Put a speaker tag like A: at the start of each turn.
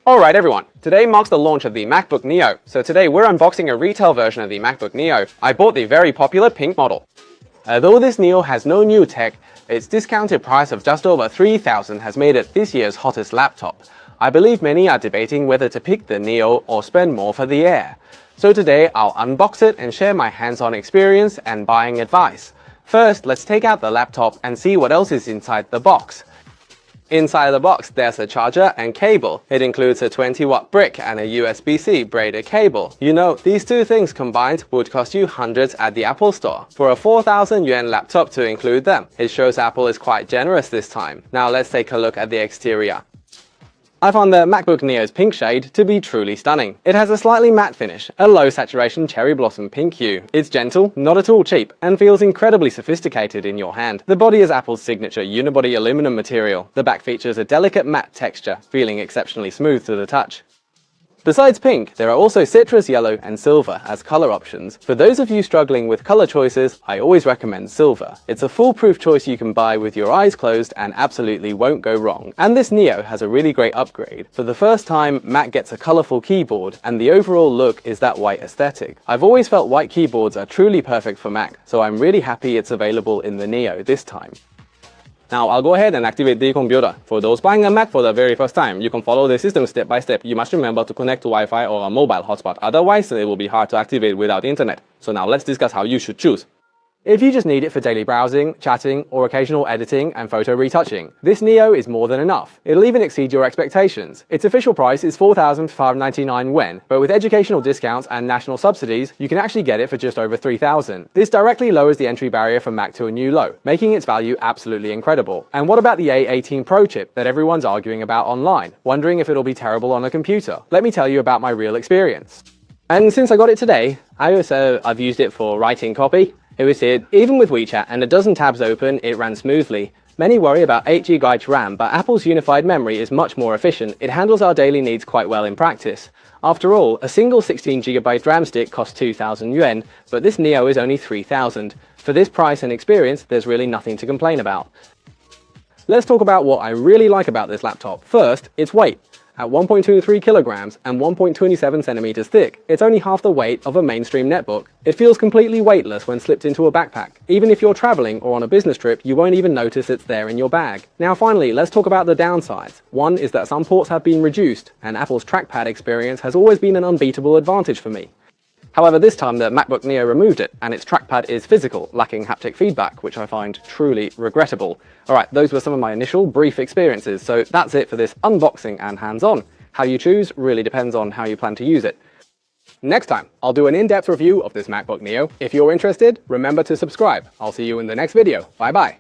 A: Alright everyone, today marks the launch of the Macbook Neo, so today we're unboxing a retail version of the Macbook Neo. I bought the very popular pink model. Although this Neo has no new tech, its discounted price of just over $3,000 has made it this year's hottest laptop. I believe many are debating whether to pick the Neo or spend more for the Air. So today I'll unbox it and share my hands-on experience and buying advice. First, let's take out the laptop and see what else is inside the box. Inside the box, there's a charger and cable. It includes a 20-watt brick and a USB-C braided cable. You know, these two things combined would cost you hundreds at the Apple Store. For a 4,000 yuan laptop to include them, it shows Apple is quite generous this time. Now let's take a look at the exterior. I found the MacBook Neo's pink shade to be truly stunning. It has a slightly matte finish, a low saturation cherry blossom pink hue. It's gentle, not at all cheap, and feels incredibly sophisticated in your hand. The body is Apple's signature unibody aluminum material. The back features a delicate matte texture, feeling exceptionally smooth to the touch. Besides pink, there are also citrus yellow and silver as color options. For those of you struggling with color choices, I always recommend silver. It's a foolproof choice you can buy with your eyes closed and absolutely won't go wrong. And this Neo has a really great upgrade. For the first time, Mac gets a colorful keyboard, and the overall look is that white aesthetic. I've always felt white keyboards are truly perfect for Mac, so I'm really happy it's available in the Neo this time. Now I'll go ahead and activate the computer. For those buying a Mac for the very first time, you can follow the system step by step. You must remember to connect to Wi-Fi or a mobile hotspot, otherwise it will be hard to activate without internet. So now let's discuss how you should choose. If you just need it for daily browsing, chatting, or occasional editing and photo retouching, this Neo is more than enough. It'll even exceed your expectations. Its official price is 4,599 yuan, but with educational discounts and national subsidies, you can actually get it for just over 3,000. This directly lowers the entry barrier for Mac to a new low, making its value absolutely incredible. And what about the A18 Pro chip that everyone's arguing about online, wondering if it'll be terrible on a computer? Let me tell you about my real experience. And since I got it today, I've used it for writing copy. It was here, even with WeChat and a dozen tabs open, it ran smoothly. Many worry about 8GB RAM, but Apple's unified memory is much more efficient. It handles our daily needs quite well in practice. After all, a single 16GB RAM stick costs 2,000 yuan, but this Neo is only 3,000. For this price and experience, there's really nothing to complain about. Let's talk about what I really like about this laptop. First, its weight. At 1.23 kilograms and 1.27 centimeters thick, it's only half the weight of a mainstream netbook. It feels completely weightless when slipped into a backpack. Even if you're traveling or on a business trip, you won't even notice it's there in your bag. Now finally, let's talk about the downsides. One is that some ports have been reduced, and Apple's trackpad experience has always been an unbeatable advantage for me. However, this time the MacBook Neo removed it, and its trackpad is physical, lacking haptic feedback, which I find truly regrettable. Alright, those were some of my initial brief experiences, so that's it for this unboxing and hands-on. How you choose really depends on how you plan to use it. Next time, I'll do an in-depth review of this MacBook Neo. If you're interested, remember to subscribe. I'll see you in the next video. Bye bye.